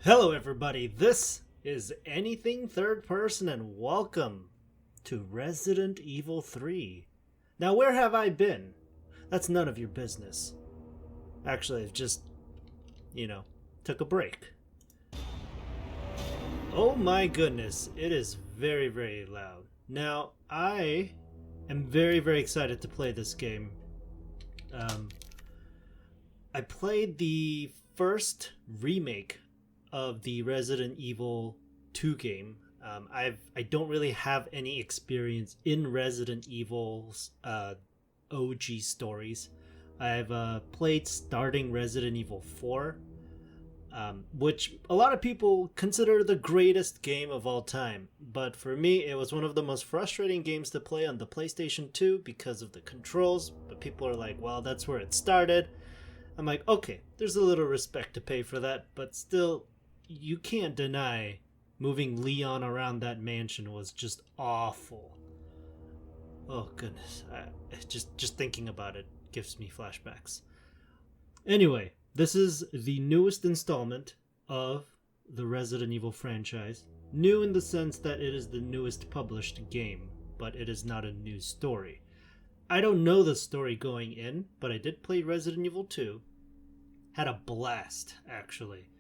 Hello, everybody. This is Anything Third Person, and welcome to Resident Evil 3. Now, where have I been? That's none of your business. Actually, I've just, took a break. Oh my goodness, it is very, very loud. Now, I am very, very excited to play this game. I played the first remake of the Resident Evil 2 game. I don't really have any experience in Resident Evil's OG stories. I've played starting Resident Evil 4, which a lot of people consider the greatest game of all time. But for me, it was one of the most frustrating games to play on the PlayStation 2 because of the controls. But people are like, well, that's where it started. I'm like, okay, there's a little respect to pay for that, but still, you can't deny moving Leon around that mansion was just awful. Oh goodness, just thinking about it gives me flashbacks. Anyway, this is the newest installment of the Resident Evil franchise. New in the sense that it is the newest published game, but it is not a new story. I don't know the story going in, but I did play Resident Evil 2. Had a blast, actually.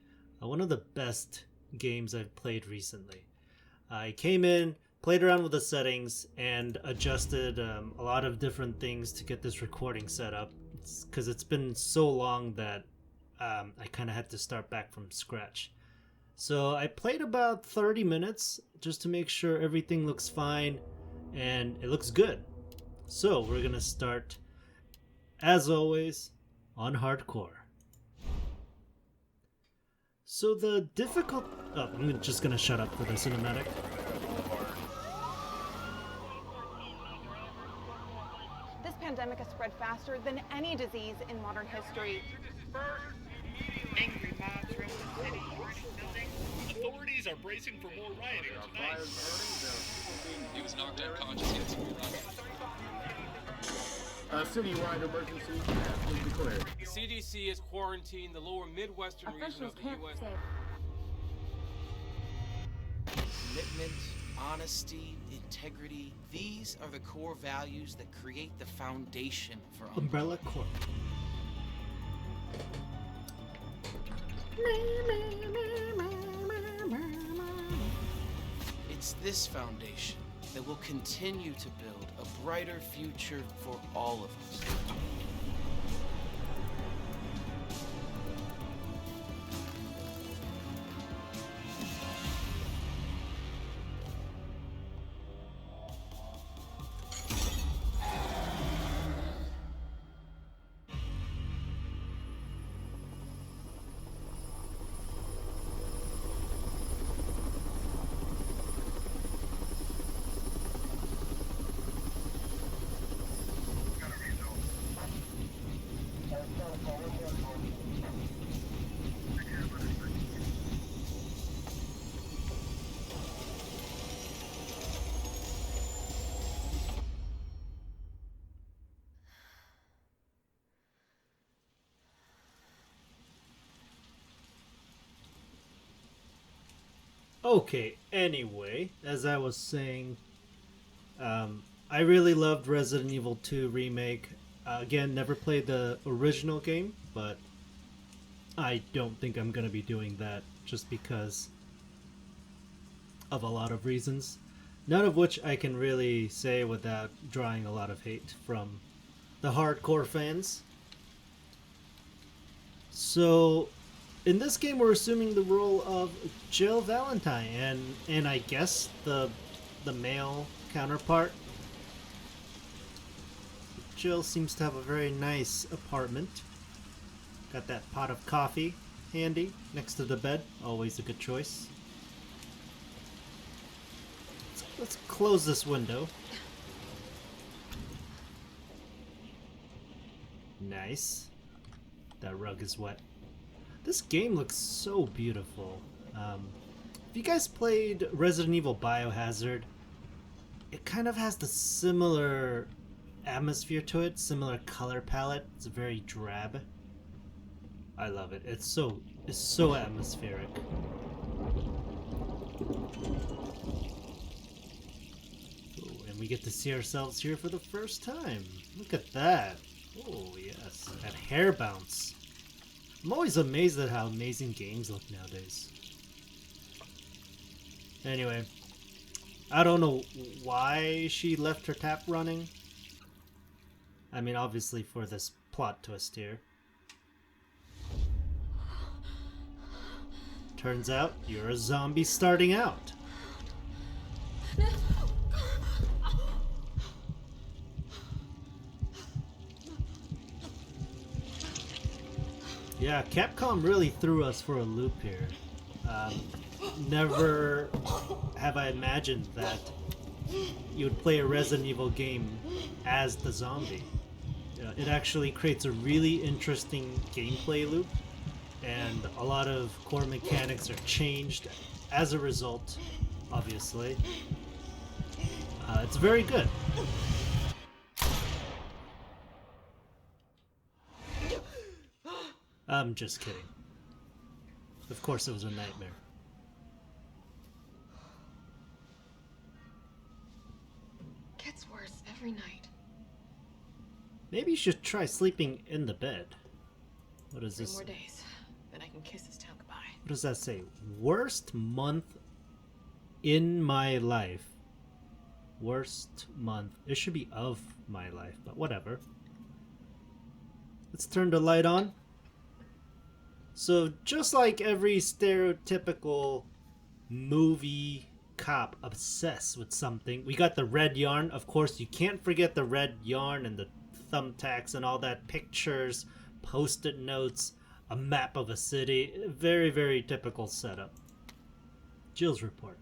One of the best games I've played recently. I came in, played around with the settings, and adjusted a lot of different things to get this recording set up. Because it's been so long that I kind of had to start back from scratch. So I played about 30 minutes just to make sure everything looks fine, and it looks good. So we're going to start, as always, on hardcore. So the difficult... Oh, I'm just going to shut up for the cinematic. This pandemic has spread faster than any disease in modern history. Angry mobs roam the city, burning buildings. Authorities are bracing for more rioting tonight. He was knocked unconscious. He had severe Citywide emergency has been declared. The CDC has quarantined the lower Midwestern region of the U.S. Commitment, honesty, integrity, these are the core values that create the foundation for Umbrella Corp. It's this foundation that will continue to build a brighter future for all of us. Okay, anyway, as I was saying, I really loved Resident Evil 2 Remake. Again, never played the original game, but I don't think I'm going to be doing that just because of a lot of reasons. None of which I can really say without drawing a lot of hate from the hardcore fans. So, in this game, we're assuming the role of Jill Valentine and I guess the male counterpart. Jill seems to have a very nice apartment. Got that pot of coffee handy next to the bed. Always a good choice. Let's close this window. Nice. That rug is wet. This game looks so beautiful. If you guys played Resident Evil Biohazard, it kind of has the similar atmosphere to it, similar color palette. It's very drab. I love it. It's so is so atmospheric. Ooh, and we get to see ourselves here for the first time. Look at that. Oh, yes. That hair bounce. I'm always amazed at how amazing games look nowadays. Anyway, I don't know why she left her tap running. I mean, obviously for this plot twist here. Turns out you're a zombie starting out. Yeah, Capcom really threw us for a loop here. Never have I imagined that you would play a Resident Evil game as the zombie. It actually creates a really interesting gameplay loop, and a lot of core mechanics are changed as a result, obviously. It's very good. I'm just kidding. Of course it was a nightmare. Gets worse every night. Maybe you should try sleeping in the bed. What is 3 this? more days, then I can kiss this town goodbye. What does that say? Worst month in my life. Worst month. It should be of my life, but whatever. Let's turn the light on. So just like every stereotypical movie cop obsessed with something, we got the red yarn. Of course, you can't forget the red yarn and the thumbtacks and all that, pictures, post-it notes, a map of a city. Very, very typical setup. Jill's report.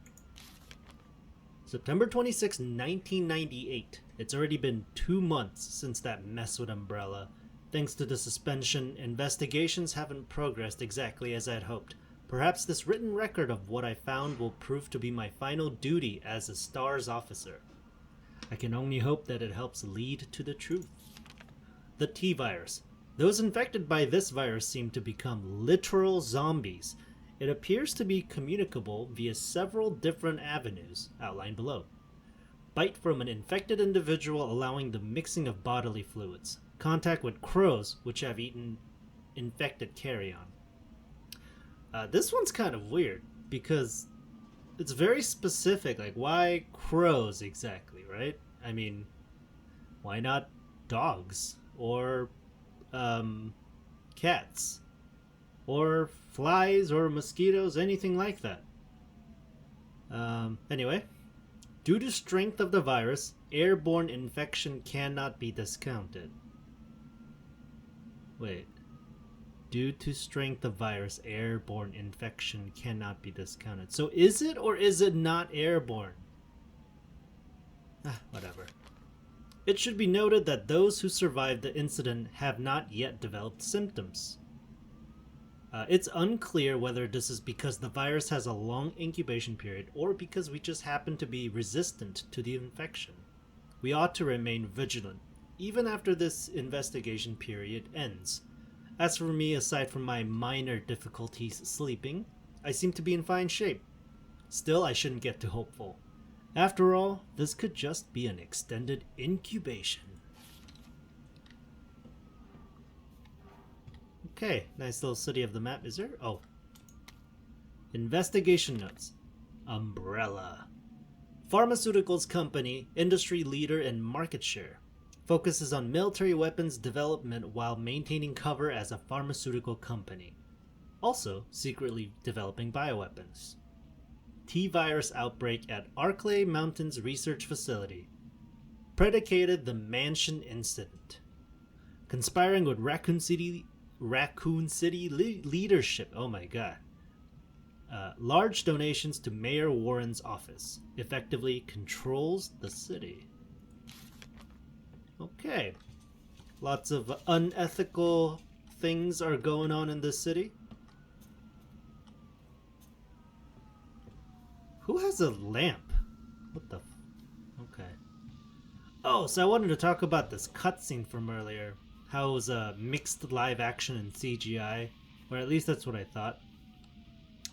September 26, 1998. It's already been 2 months since that mess with Umbrella. Thanks to the suspension, investigations haven't progressed exactly as I'd hoped. Perhaps this written record of what I found will prove to be my final duty as a STARS officer. I can only hope that it helps lead to the truth. The T-virus. Those infected by this virus seem to become literal zombies. It appears to be communicable via several different avenues, outlined below. Bite from an infected individual, allowing the mixing of bodily fluids. Contact with crows, which have eaten infected carrion. This one's kind of weird, because it's very specific, like why crows exactly, right? I mean, why not dogs? Or cats? Or flies or mosquitoes, anything like that. Anyway, due to strength of the virus, airborne infection cannot be discounted. Wait. Due to strength of virus, airborne infection cannot be discounted. So is it or is it not airborne? Whatever. It should be noted that those who survived the incident have not yet developed symptoms. It's unclear whether this is because the virus has a long incubation period or because we just happen to be resistant to the infection. We ought to remain vigilant, even after this investigation period ends. As for me, aside from my minor difficulties sleeping, I seem to be in fine shape. Still, I shouldn't get too hopeful. After all, this could just be an extended incubation. Okay, nice little city of the map. Is there? Oh. Investigation notes. Umbrella. Pharmaceuticals company, industry leader in market share. Focuses on military weapons development while maintaining cover as a pharmaceutical company. Also, secretly developing bioweapons. T-virus outbreak at Arklay Mountains Research Facility. Predicated the Mansion Incident. Conspiring with Raccoon City leadership. Oh my god. Large donations to Mayor Warren's office. Effectively controls the city. Okay. Lots of unethical things are going on in this city. Who has a lamp? What the okay. Oh, so I wanted to talk about this cutscene from earlier. How it was a mixed live action and CGI. Or at least that's what I thought.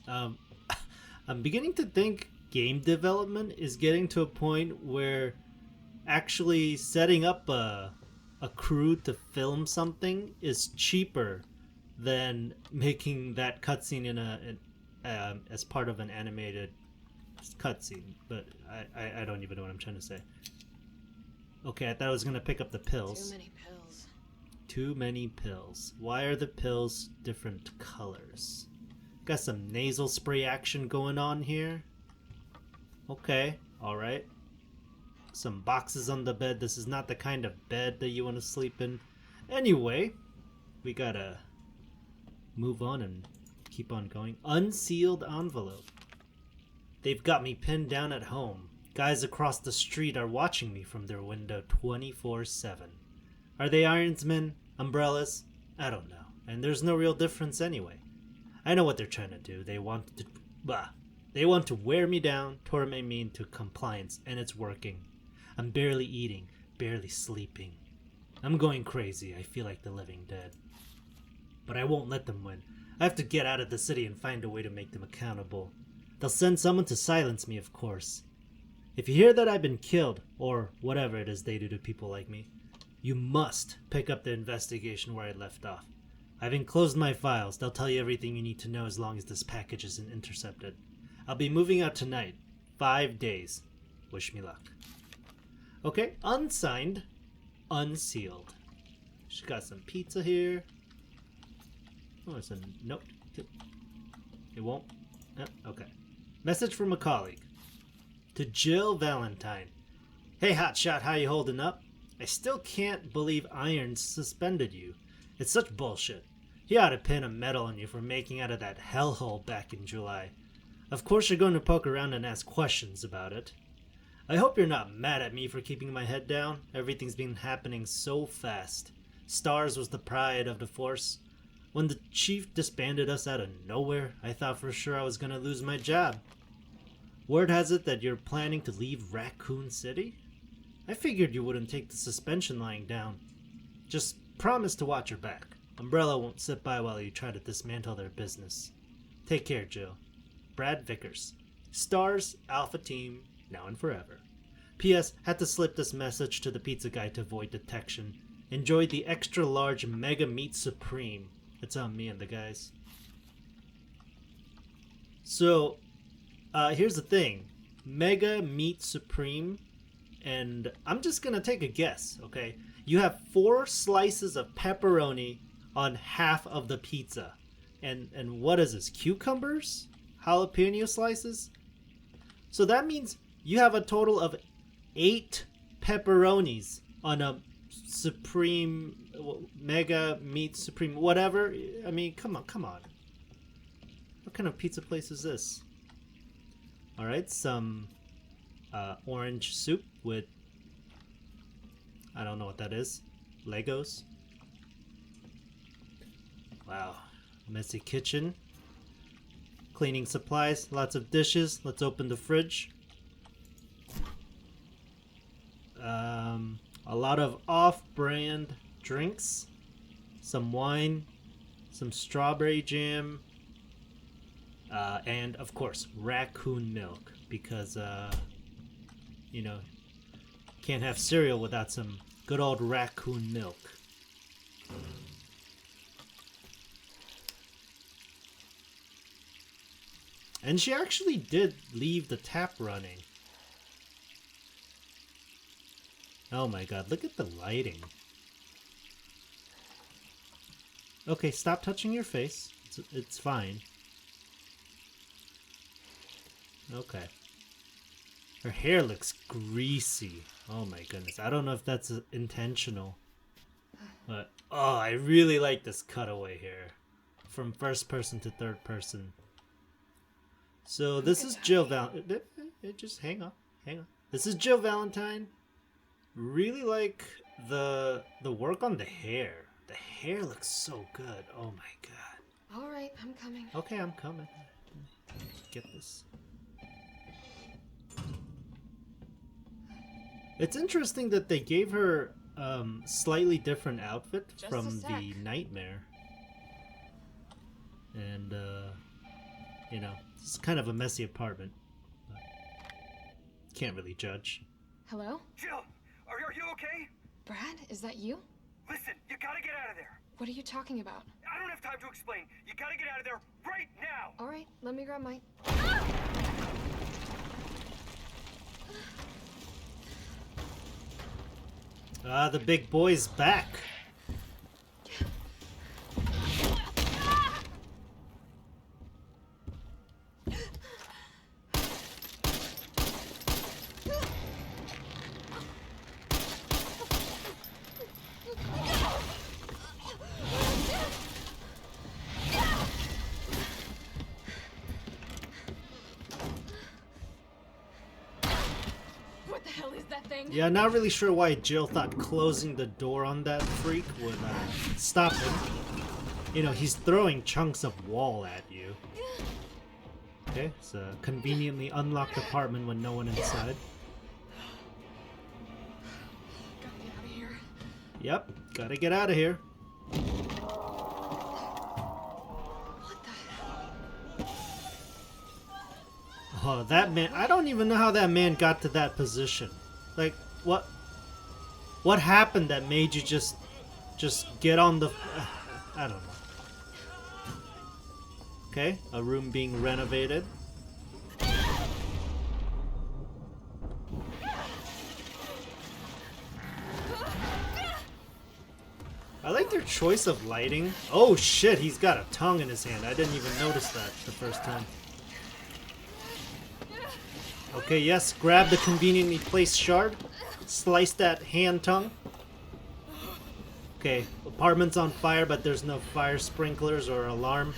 I'm beginning to think game development is getting to a point where actually setting up a crew to film something is cheaper than making that cutscene as part of an animated cutscene. But I don't even know what I'm trying to say. Okay, I thought I was gonna pick up the pills. Too many pills. Too many pills. Why are the pills different colors? Got some nasal spray action going on here. Okay, alright. Some boxes on the bed. This is not the kind of bed that you want to sleep in. Anyway, we gotta move on and keep on going. Unsealed envelope. They've got me pinned down at home. Guys across the street are watching me from their window 24/7. Are they ironsmen? Umbrellas? I don't know. And there's no real difference anyway. I know what they're trying to do. They want to wear me down, torment me into compliance, and it's working. I'm barely eating, barely sleeping. I'm going crazy. I feel like the living dead. But I won't let them win. I have to get out of the city and find a way to make them accountable. They'll send someone to silence me, of course. If you hear that I've been killed, or whatever it is they do to people like me, you must pick up the investigation where I left off. I've enclosed my files. They'll tell you everything you need to know as long as this package isn't intercepted. I'll be moving out tonight. 5 days. Wish me luck. Okay, unsigned, unsealed. She's got some pizza here. Oh, it's a nope. It won't. Okay. Message from a colleague. To Jill Valentine. Hey, hotshot, how you holding up? I still can't believe Irons suspended you. It's such bullshit. He ought to pin a medal on you for making out of that hellhole back in July. Of course you're going to poke around and ask questions about it. I hope you're not mad at me for keeping my head down. Everything's been happening so fast. Stars was the pride of the force. When the chief disbanded us out of nowhere, I thought for sure I was going to lose my job. Word has it that you're planning to leave Raccoon City? I figured you wouldn't take the suspension lying down. Just promise to watch your back. Umbrella won't sit by while you try to dismantle their business. Take care, Jill. Brad Vickers. Stars, Alpha Team, now and forever. P.S. Had to slip this message to the pizza guy to avoid detection. Enjoyed the extra large Mega Meat Supreme. It's on me and the guys. So, here's the thing. Mega Meat Supreme, and I'm just gonna take a guess, okay? You have 4 slices of pepperoni on half of the pizza. And what is this? Cucumbers? Jalapeno slices? So that means you have a total of 8 pepperonis on a Supreme, Mega Meat Supreme, whatever. I mean, come on. What kind of pizza place is this? Alright, some orange soup with, I don't know what that is. Legos. Wow. Messy kitchen. Cleaning supplies. Lots of dishes. Let's open the fridge. A lot of off-brand drinks. Some wine. Some strawberry jam. And, of course, raccoon milk. Because, you know, can't have cereal without some good old raccoon milk. And she actually did leave the tap running. Oh my god, look at the lighting. Okay, stop touching your face. It's fine. Okay. Her hair looks greasy. Oh my goodness. I don't know if that's intentional. But, oh, I really like this cutaway here. From first person to third person. So this is Jill Valentine. Just hang on. This is Jill Valentine. Really like the work on the hair. The hair looks so good. Oh my god. All right, I'm coming. Okay, I'm coming. Get this. It's interesting that they gave her slightly different outfit Just from a sec. the Nightmare. and you know, it's kind of a messy apartment. But can't really judge. Hello? Jill, are you okay? Brad, is that you? Listen, you gotta get out of there. What are you talking about? I don't have time to explain. You gotta get out of there right now. All right, let me grab my... Ah, the big boy's back. What the hell is that thing? Yeah, not really sure why Jill thought closing the door on that freak would stop him. You know, he's throwing chunks of wall at you. Okay, it's a conveniently unlocked apartment when no one inside. Gotta get out of here. Yep, gotta get out of here. What the hell? Oh, that man, I don't even know how that man got to that position. Like, what happened that made you just get on the, I don't know. Okay, a room being renovated. I like their choice of lighting. Oh shit, he's got a tongue in his hand. I didn't even notice that the first time. Okay, yes, grab the conveniently placed shard. Slice that hand tongue. Okay, apartment's on fire, but there's no fire sprinklers or alarm.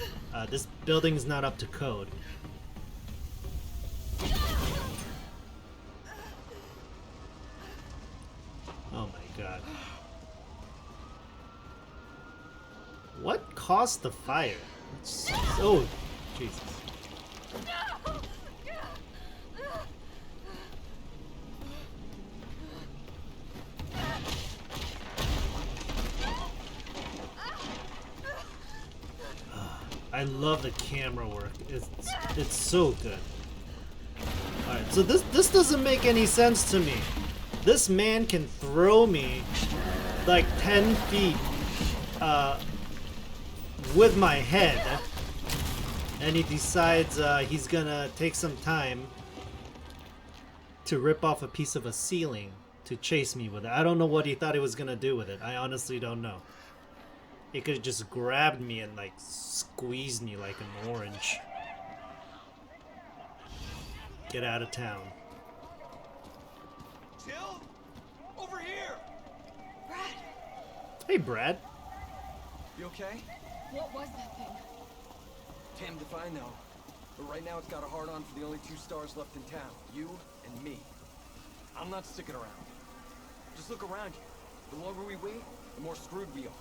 This building's not up to code. Oh my god. What caused the fire? Oh, Jesus. I love the camera work. It's so good. Alright, so this doesn't make any sense to me. This man can throw me like 10 feet with my head, and he decides he's gonna take some time to rip off a piece of a ceiling to chase me with it. I don't know what he thought he was gonna do with it. I honestly don't know. He could have just grabbed me and like squeezed me like an orange. Get out of town. Jill, over here. Brad, Hey, Brad. You okay? what was that thing? Damned if I know. But right now it's got a hard-on for the only two stars left in town. You and me. I'm not sticking around. Just look around you. The longer we wait, the more screwed we are.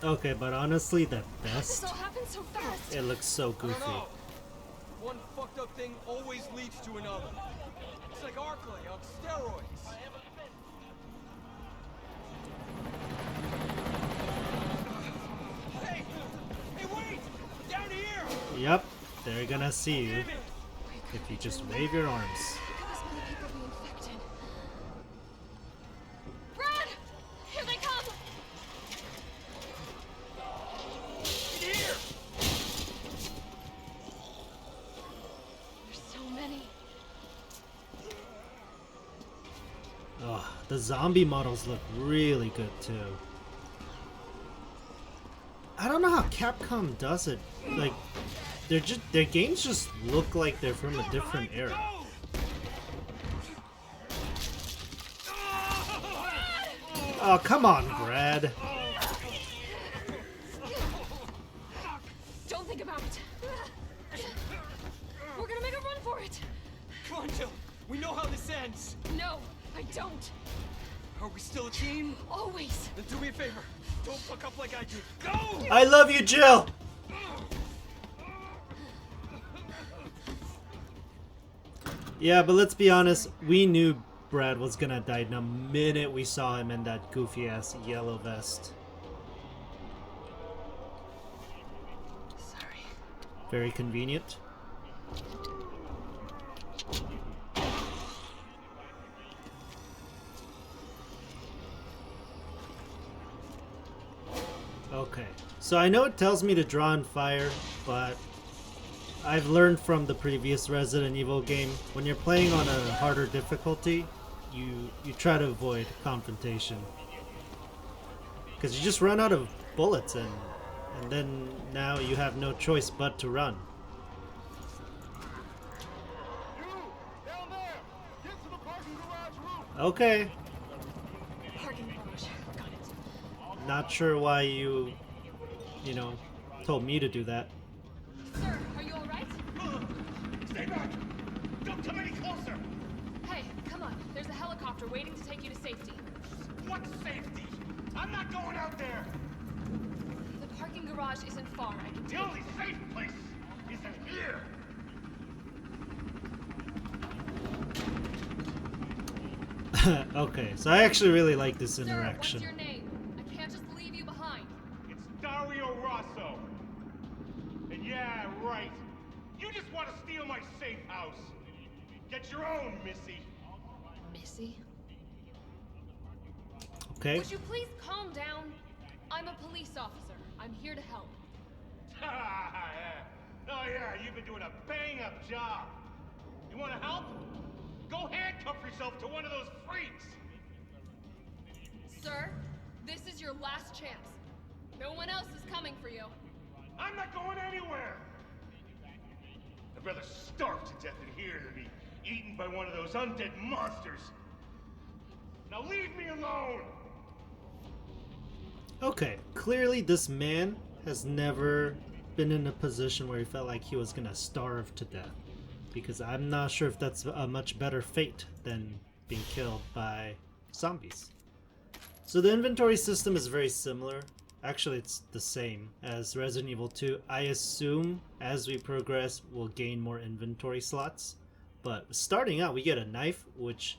Okay, but honestly, the This best. all happened so fast. It looks so I don't goofy. know. One fucked up thing always leads to another. It's like Arclay on steroids. Hey! Hey, wait! Down here! Yep, they're gonna see you if you just wave your arms. Look at this many people being infected. Brad! Here they come! Get here! There's so many. Oh, the zombie models look really good too. I don't know how Capcom does it. Like, their games just look like they're from a different era. Oh, come on, Brad. Don't think about it. We're gonna make a run for it. Come on, Jill. We know how this ends. No, I don't. Are we still a team? Always. Then do me a favor. Don't fuck up like I did. Go! I love you, Jill. Yeah, but let's be honest. We knew Brad was gonna die the minute we saw him in that goofy ass yellow vest. Very convenient. Okay, so I know it tells me to draw on fire, but I've learned from the previous Resident Evil game, when you're playing on a harder difficulty, you try to avoid confrontation. Because you just run out of bullets, and then now you have no choice but to run. Down there! Get to the parking garage roof! Okay, Parking garage. Got it. not sure why you know, told me to do that. Sir, are you alright? Stay back! Don't come any closer! Hey, come on. There's a helicopter waiting to take you to safety. What safety? I'm not going out there! The parking garage isn't far. I can The only safe place is in here! Okay, so I actually really like this Sir, interaction. what's your name? I can't just leave you behind. It's Dario Rosso. And yeah, right. You just want to steal my safe house. Get your own, Missy. Missy? Okay, Would you please calm down? I'm a police officer. I'm here to help. Oh yeah, you've been doing a bang-up job. You want to help? Go handcuff yourself to one of those freaks. Sir, this is your last chance. No one else is coming for you. I'm not going anywhere. I'd rather starve to death in here than be eaten by one of those undead monsters. Now leave me alone. okay, clearly this man has never been in a position where he felt like he was gonna starve to death. Because I'm not sure if that's a much better fate than being killed by zombies. So the inventory system is very similar. Actually, it's the same as Resident Evil 2. I assume as we progress, we'll gain more inventory slots. But starting out, we get a knife, which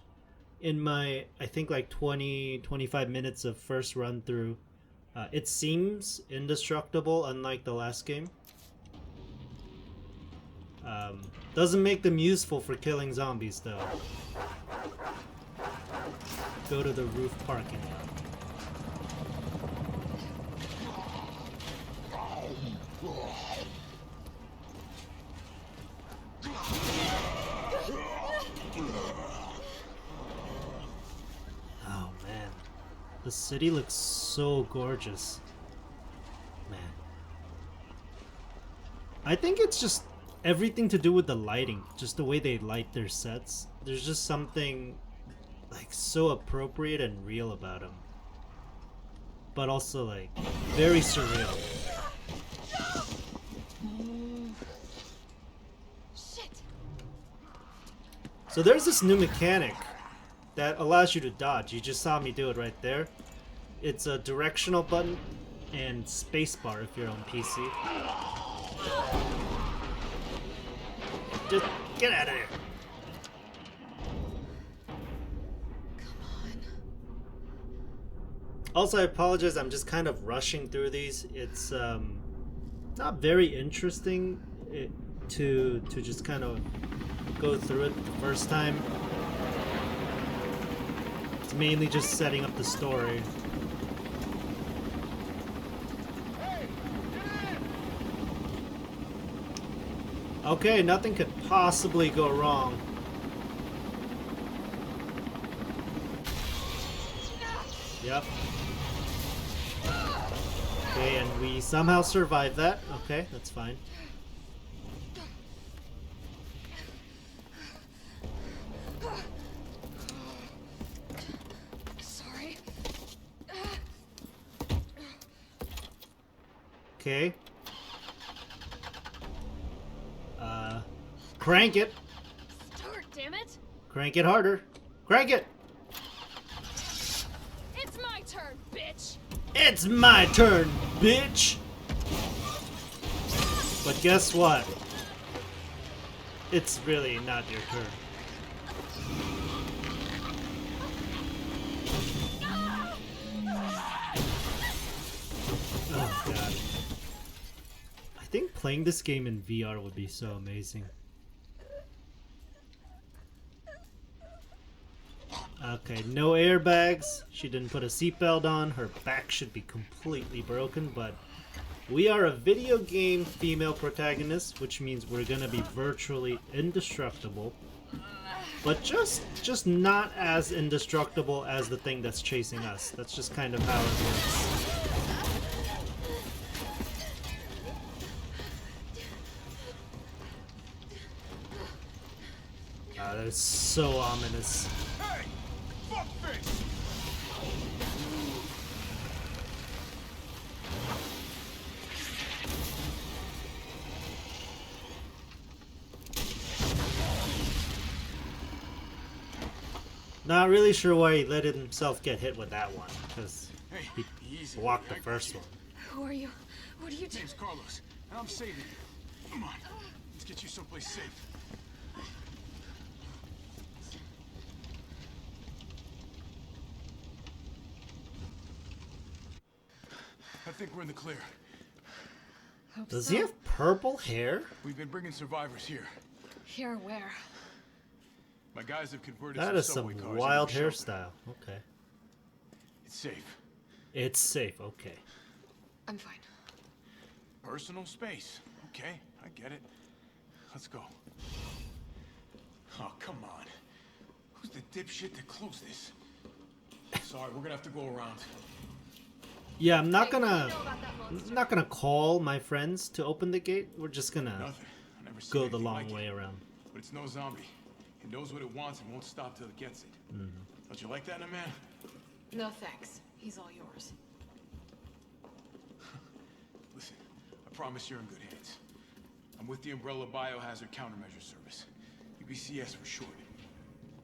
in my, I think like 20-25 minutes of first run through, it seems indestructible, unlike the last game. Doesn't make them useful for killing zombies though. Go to the roof parking lot. Oh man, the city looks so gorgeous. Man, I think it's just everything to do with the lighting, just the way they light their sets. There's just something like so appropriate and real about them, but also like very surreal. Shit! So there's this new mechanic that allows you to dodge. You just saw me do it right there. It's a directional button and spacebar if you're on PC. Just get out of here. Come on. Also, I apologize. I'm just kind of rushing through these. It's not very interesting to just kind of go through it the first time. It's mainly just setting up the story. Okay, nothing could possibly go wrong. Yep. Okay, and we somehow survived that. Okay, that's fine. Sorry. Okay. Crank it. Start, damn it! Crank it harder. Crank it. It's my turn, bitch! It's my turn, bitch. But guess what? It's really not your turn. Oh god. I think playing this game in VR would be so amazing. Okay, no airbags. She didn't put a seatbelt on. Her back should be completely broken, but we are a video game female protagonist, which means we're gonna be virtually indestructible. But just not as indestructible as the thing that's chasing us. That's just kind of how it works. Ah, that is so ominous. Hey! Fuckface! Not really sure why he let himself get hit with that one, because he Easy. blocked the first one. Who are you? What are you doing? Name's Carlos, and I'm saving you. Come on, let's get you someplace safe. I think we're in the clear. Does he have purple hair? We've been bringing survivors here. Here where? My guys have converted That some is some subway cars wild into a shelter. hairstyle. Okay. It's safe. It's safe, okay. I'm fine. Personal space. Okay, I get it. Let's go. Oh, come on. Who's the dipshit that closed this? Sorry, we're gonna have to go around. Yeah, I'm not gonna call my friends to open the gate. We're just gonna Nothing. I never seen go the anything long like way it. around. But it's no zombie. It knows what it wants and won't stop till it gets it. Don't you like that in a man? No thanks. He's all yours. Listen, I promise you're in good hands. I'm with the Umbrella Biohazard Countermeasure Service. UBCS for short.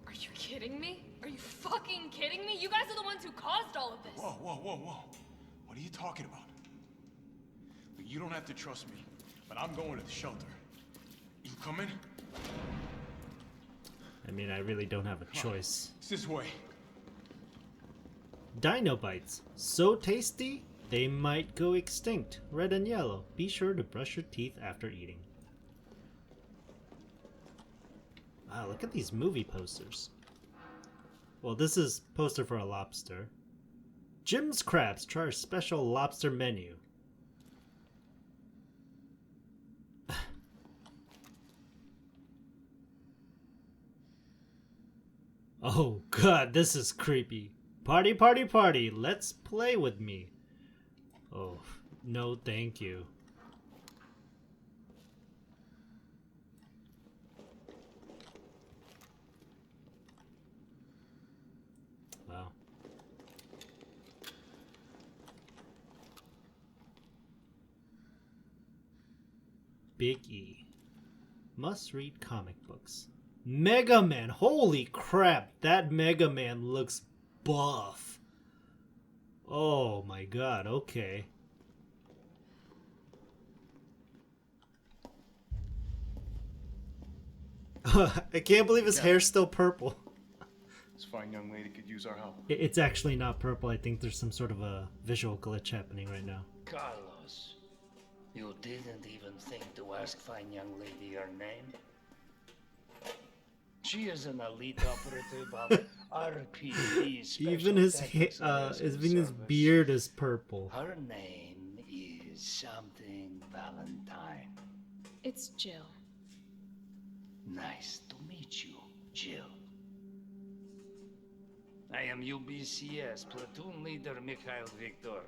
Are you kidding me? Are you fucking kidding me? You guys are the ones who caused all of this. Whoa, whoa, whoa, whoa. What are you talking about? Look, you don't have to trust me, but I'm going to the shelter. You coming? I mean, I really don't have a choice. It's this way. Dino bites. So tasty, they might go extinct. Red and yellow. Be sure to brush your teeth after eating. Wow, look at these movie posters. Well, this is poster for a lobster. Jim's Crabs, try our special lobster menu. Oh god, this is creepy. Party, party, party, let's play with me. Oh, no thank you. Wow. Big E. Must read comic books. Mega Man! Holy crap! That Mega Man looks buff. Oh my god, okay. I can't believe his hair's still purple. This fine young lady could use our help. It's actually not purple. I think there's some sort of a visual glitch happening right now. Carlos, you didn't even think to ask fine young lady her name? She is an elite operative of RPD Special Even his Technical his Service. beard is purple. Her name is something Valentine. It's Jill. Nice to meet you, Jill. I am UBCS platoon leader Mikhail Victor.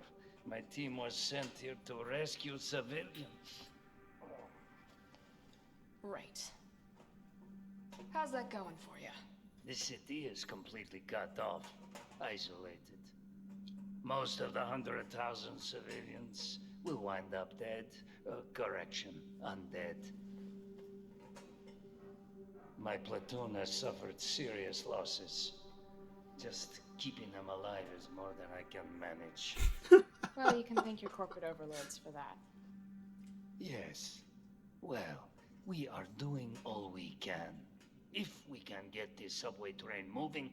My team was sent here to rescue civilians. Right. How's that going for you? The city is completely cut off, isolated. Most of the 100,000 civilians will wind up dead. Correction, undead. My platoon has suffered serious losses. Just keeping them alive is more than I can manage. Well, you can thank your corporate overlords for that. Yes. Well, we are doing all we can. If we can get this subway train moving,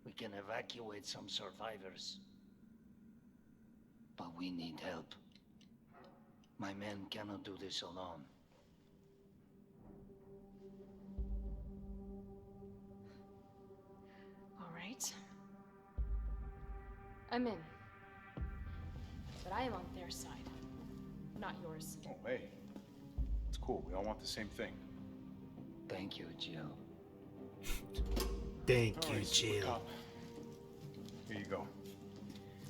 we can evacuate some survivors. But we need help. My men cannot do this alone. All right. I'm in. But I am on their side, not yours. Oh, hey. It's cool. We all want the same thing. Thank you, Jill. Thank All you, right, Super Jill. Cop. Here you go.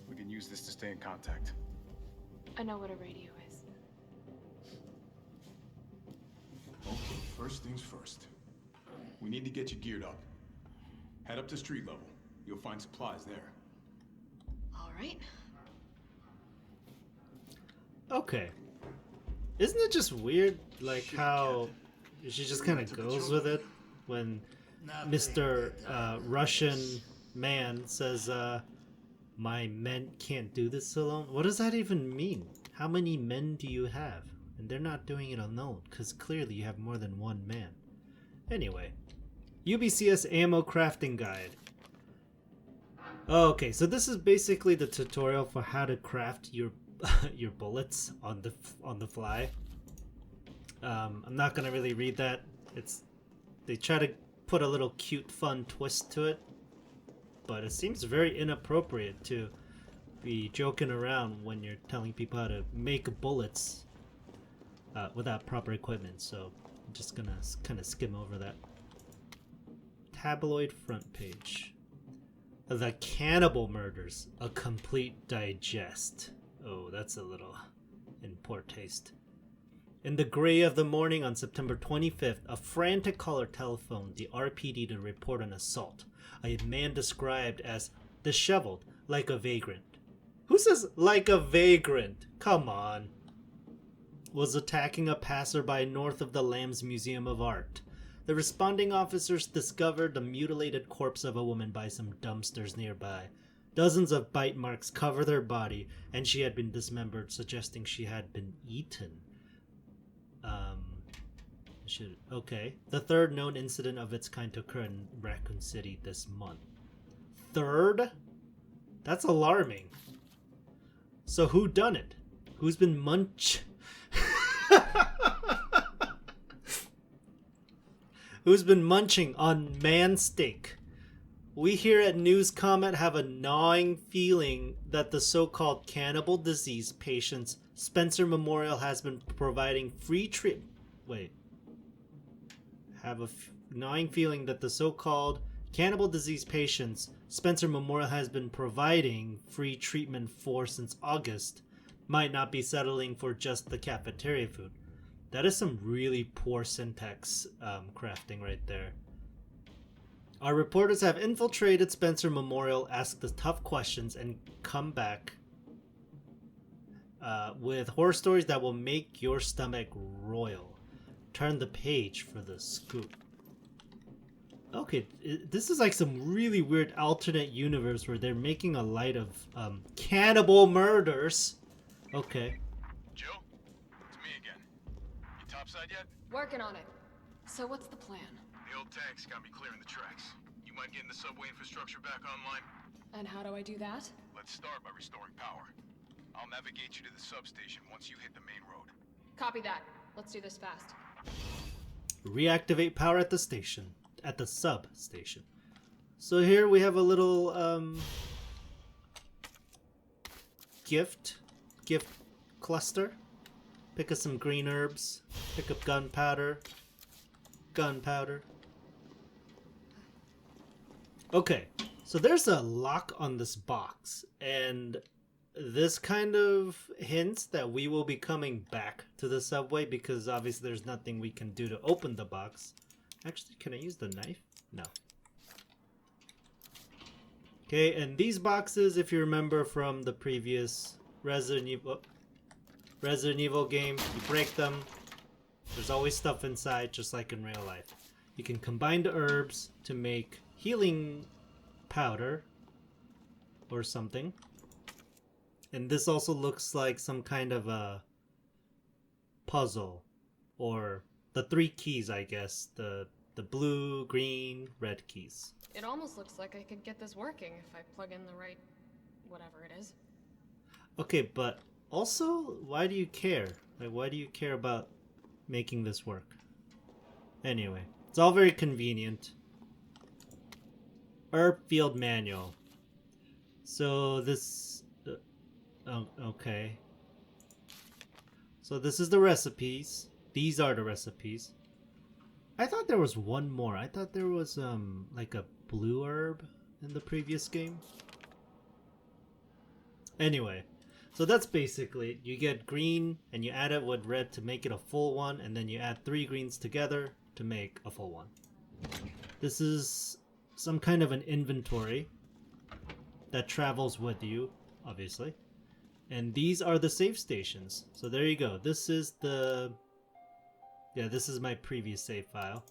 We can use this to stay in contact. I know what a radio is. Okay, first things first. We need to get you geared up. Head up to street level. You'll find supplies there. All right. Okay. Isn't it just weird, like, how she just kind of goes with it when Mr. Russian man says, my men can't do this alone? What does that even mean? How many men do you have? And they're not doing it alone, because clearly you have more than one man. Anyway, UBCS Ammo Crafting Guide. Okay, so this is basically the tutorial for how to craft your your bullets on the fly. I'm not gonna really read that. They try to put a little cute, fun twist to it, but it seems very inappropriate to be joking around when you're telling people how to make bullets without proper equipment. So I'm just gonna kind of skim over that. Tabloid front page. The Cannibal Murders, a complete digest. Oh, that's a little in poor taste. In the gray of the morning on September 25th, a frantic caller telephoned the RPD to report an assault. A man described as disheveled, like a vagrant. Who says like a vagrant? Come on. Was attacking a passerby north of the Lambs Museum of Art. The responding officers discovered the mutilated corpse of a woman by some dumpsters nearby. Dozens of bite marks cover their body, and she had been dismembered, suggesting she had been eaten. Okay. The third known incident of its kind to occur in Raccoon City this month. Third? That's alarming. So who done it? Who's been Who's been munching on man steak? We here at News Comment have a gnawing feeling that the so-called cannibal disease patients Spencer Memorial has been providing free treatment. Gnawing feeling that the so-called cannibal disease patients Spencer Memorial has been providing free treatment for since August might not be settling for just the cafeteria food. That is some really poor syntax crafting right there. Our reporters have infiltrated Spencer Memorial, asked the tough questions, and come back with horror stories that will make your stomach roil. Turn the page for the scoop. Okay, this is like some really weird alternate universe where they're making a light of cannibal murders. Okay. Jill, it's me again. You topside yet? Working on it. So what's the plan? The old tanks got me clearing the tracks. You mind getting the subway infrastructure back online? And how do I do that? Let's start by restoring power. I'll navigate you to the substation once you hit the main road. Copy that. Let's do this fast. Reactivate power at the station. At the substation. So here we have a little gift cluster. Pick up some green herbs. Pick up gunpowder. Okay, so there's a lock on this box, and this kind of hints that we will be coming back to the subway because obviously there's nothing we can do to open the box. Actually, can I use the knife? No. Okay, and these boxes, if you remember from the previous Resident Evil game, you break them. There's always stuff inside, just like in real life. You can combine the herbs to make healing powder or something. And this also looks like some kind of a puzzle, or the three keys, I guess. The blue, green, red keys. It almost looks like I could get this working if I plug in the right whatever it is. Okay, but Also, why do you care? Like, why do you care about making this work? Anyway, it's all very convenient. Herb field manual. So this... oh, okay. So this is the recipes. These are the recipes. I thought there was one more. I thought there was like a blue herb in the previous game. Anyway, so that's basically it. You get green and you add it with red to make it a full one, and then you add 3 greens together to make a full one. This is some kind of an inventory that travels with you, obviously. And these are the save stations. So there you go. This is the... yeah, this is my previous save file.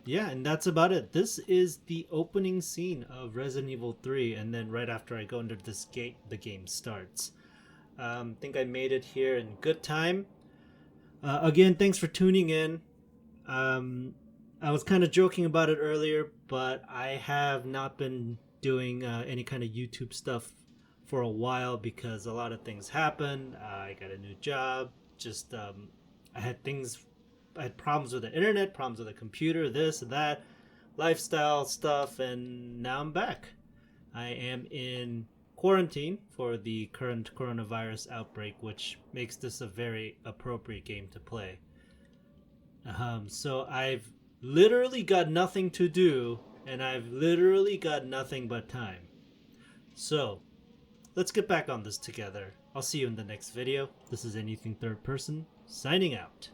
Yeah, and that's about it. This is the opening scene of Resident Evil 3, and then right after I go under this gate, the game starts. Think I made it here in good time. Again, thanks for tuning in. I was kind of joking about it earlier, but I have not been doing any kind of YouTube stuff for a while because a lot of things happened. I got a new job. Just I had problems with the internet, problems with the computer, this and that, lifestyle stuff, and now I'm back. I am in quarantine for the current coronavirus outbreak, which makes this a very appropriate game to play. So I've literally got nothing to do, and I've literally got nothing but time. So let's get back on this together. I'll see you in the next video. This is Anything Third Person, signing out.